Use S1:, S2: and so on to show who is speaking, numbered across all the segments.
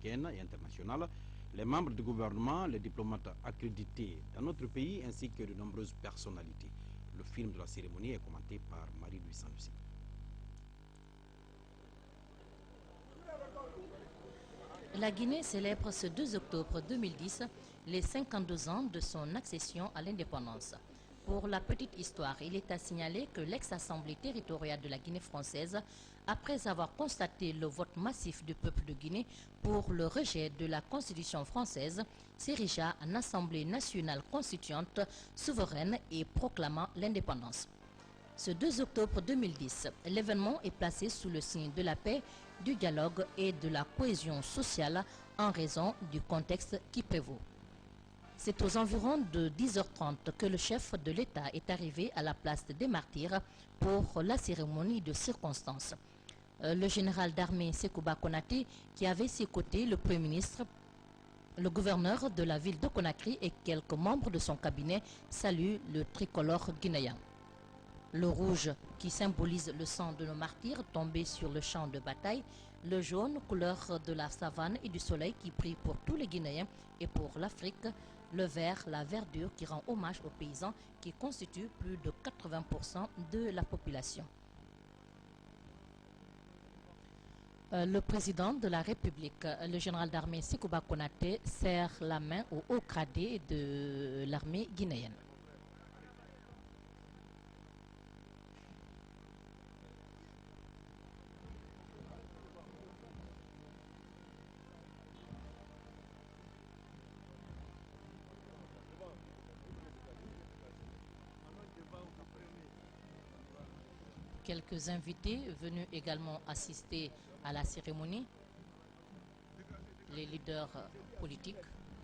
S1: africaine et internationale, les membres du gouvernement, les diplomates accrédités dans notre pays, ainsi que de nombreuses personnalités. Le film de la cérémonie est commenté par Marie-Louise Sanoussi.
S2: La Guinée célèbre ce 2 octobre 2010 les 52 ans de son accession à l'indépendance. Pour la petite histoire, il est à signaler que l'ex-assemblée territoriale de la Guinée française, après avoir constaté le vote massif du peuple de Guinée pour le rejet de la Constitution française, s'érigea en Assemblée nationale constituante souveraine et proclamant l'indépendance. Ce 2 octobre 2010, l'événement est placé sous le signe de la paix, du dialogue et de la cohésion sociale en raison du contexte qui prévaut. C'est aux environs de 10h30 que le chef de l'État est arrivé à la place des Martyrs pour la cérémonie de circonstance. Le général d'armée Sekouba Konaté, qui avait ses côtés le Premier ministre, le gouverneur de la ville de Conakry et quelques membres de son cabinet saluent le tricolore guinéen. Le rouge qui symbolise le sang de nos martyrs tombés sur le champ de bataille, le jaune couleur de la savane et du soleil qui brille pour tous les Guinéens et pour l'Afrique, le vert, la verdure qui rend hommage aux paysans qui constituent plus de 80% de la population. Le président de la République, le général d'armée Sekouba Konaté, serre la main au haut gradé de l'armée guinéenne. Quelques invités venus également assister à la cérémonie, les leaders politiques,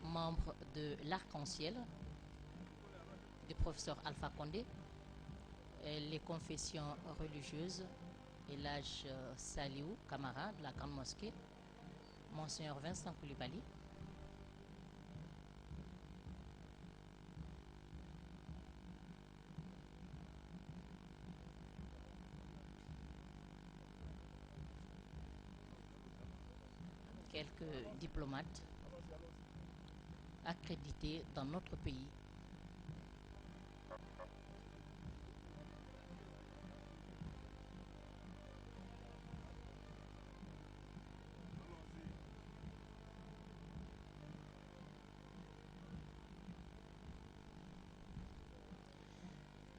S2: membres de l'Arc-en-Ciel, le professeur Alpha Condé, les confessions religieuses, Elhadj Saliou Camara de la Grande Mosquée, Monseigneur Vincent Koulibaly, quelques diplomates accrédités dans notre pays.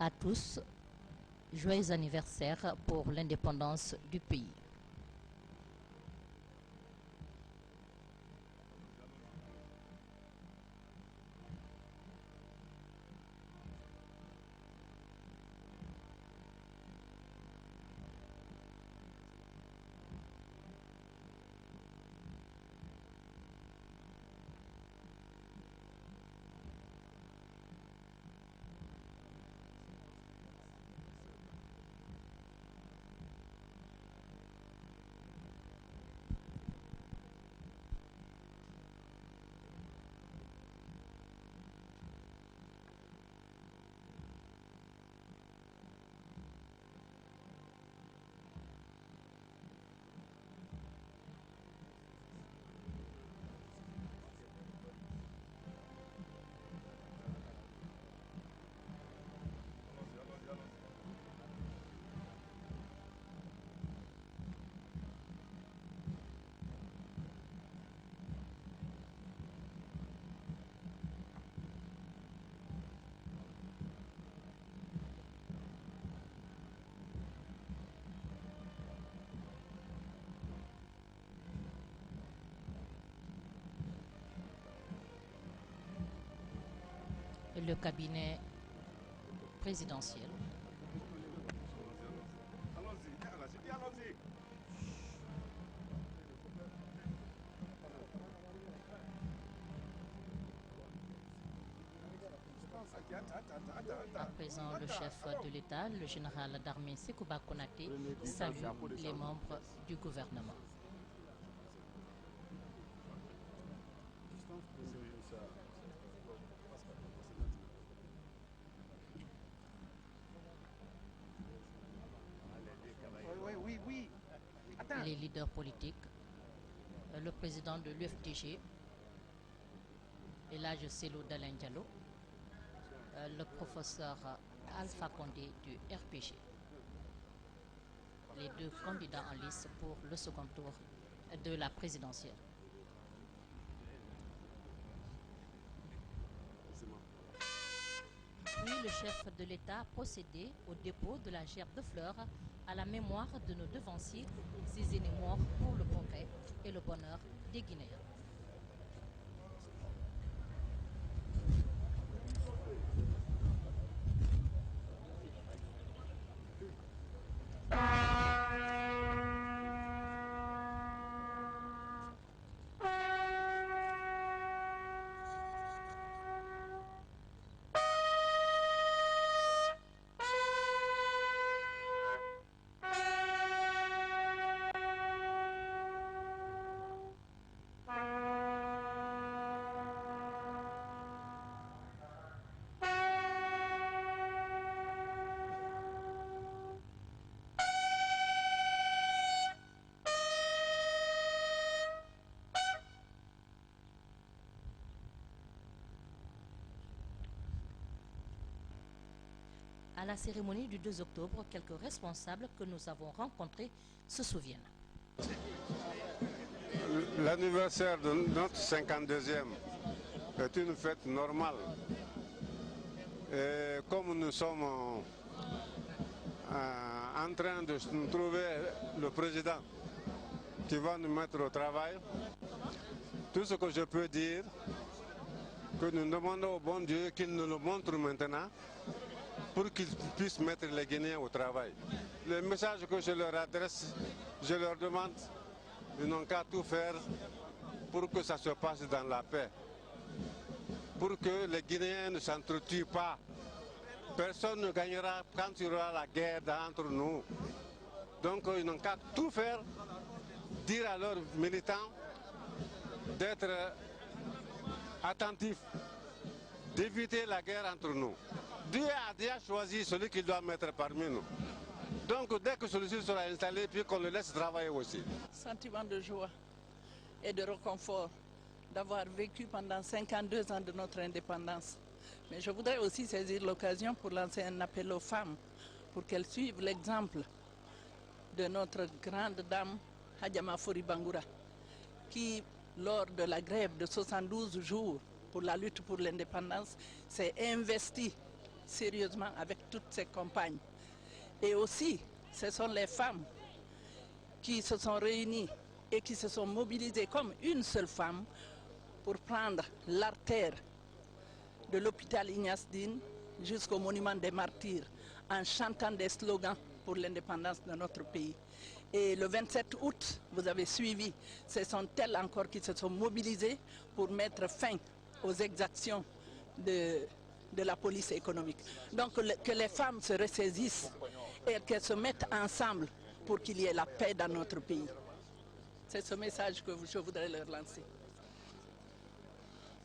S2: À tous, joyeux anniversaire pour l'indépendance du pays. Le cabinet présidentiel. À présent, le chef de l'État, le général d'armée Sekouba Konaté, salue les membres du gouvernement. Les leaders politiques, le président de l'UFDG, Elhadji Cellou Dalein Diallo, le professeur Alpha Condé du RPG. Les deux candidats en lice pour le second tour de la présidentielle. Puis le chef de l'État a procédé au dépôt de la gerbe de fleurs à la mémoire de nos devanciers, ces aînés morts pour le progrès et le bonheur des Guinéens. À la cérémonie du 2 octobre, quelques responsables que nous avons rencontrés se souviennent.
S3: L'anniversaire de notre 52e est une fête normale. Et comme nous sommes en train de trouver le président qui va nous mettre au travail, tout ce que je peux dire, que nous demandons au bon Dieu qu'il nous le montre maintenant, pour qu'ils puissent mettre les Guinéens au travail. Le message que je leur adresse, je leur demande, ils n'ont qu'à tout faire pour que ça se passe dans la paix. Pour que les Guinéens ne s'entretuent pas. Personne ne gagnera quand il y aura la guerre entre nous. Donc ils n'ont qu'à tout faire, dire à leurs militants d'être attentifs, d'éviter la guerre entre nous. Dieu a déjà choisi celui qu'il doit mettre parmi nous. Donc dès que celui-ci sera installé, puis qu'on le laisse travailler aussi.
S4: Sentiment de joie et de réconfort d'avoir vécu pendant 52 ans de notre indépendance. Mais je voudrais aussi saisir l'occasion pour lancer un appel aux femmes pour qu'elles suivent l'exemple de notre grande dame Hadiama Fori Bangoura, qui lors de la grève de 72 jours pour la lutte pour l'indépendance s'est investie sérieusement avec toutes ses compagnes. Et aussi, ce sont les femmes qui se sont réunies et qui se sont mobilisées comme une seule femme pour prendre l'artère de l'hôpital Ignace Dine jusqu'au monument des martyrs en chantant des slogans pour l'indépendance de notre pays. Et le 27 août, vous avez suivi, ce sont elles encore qui se sont mobilisées pour mettre fin aux exactions de la police économique. Donc que les femmes se ressaisissent et qu'elles se mettent ensemble pour qu'il y ait la paix dans notre pays. C'est ce message que je voudrais leur lancer.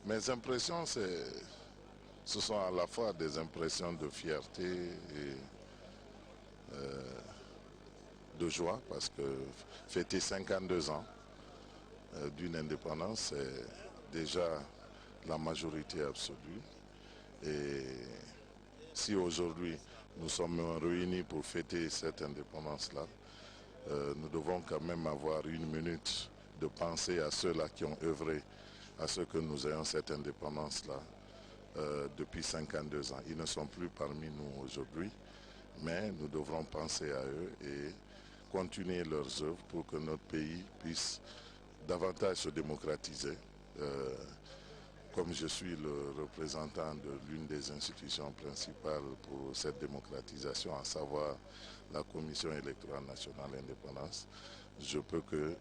S5: Mes impressions, ce sont à la fois des impressions de fierté et de joie, parce que fêter 52 ans d'une indépendance, c'est déjà la majorité absolue. Et si aujourd'hui nous sommes réunis pour fêter cette indépendance-là, nous devons quand même avoir une minute de penser à ceux-là qui ont œuvré à ce que nous ayons cette indépendance-là depuis 52 ans. Ils ne sont plus parmi nous aujourd'hui, mais nous devrons penser à eux et continuer leurs œuvres pour que notre pays puisse davantage se démocratiser. Comme je suis le représentant de l'une des institutions principales pour cette démocratisation, à savoir la Commission électorale nationale indépendance, je peux que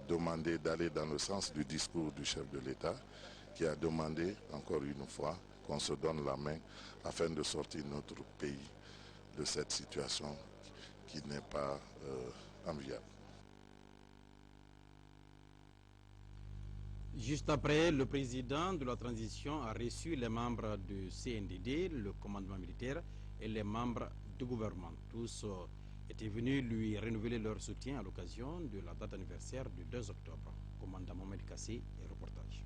S5: demander d'aller dans le sens du discours du chef de l'État, qui a demandé encore une fois qu'on se donne la main afin de sortir notre pays de cette situation qui n'est pas enviable.
S1: Juste après, le président de la transition a reçu les membres du CNDD, le commandement militaire, et les membres du gouvernement. Tous étaient venus lui renouveler leur soutien à l'occasion de la date anniversaire du 2 octobre. commandant Mohamed Kassé et reportage.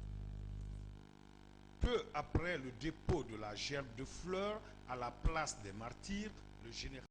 S6: Peu après le dépôt de la gerbe de fleurs à la place des martyrs, le général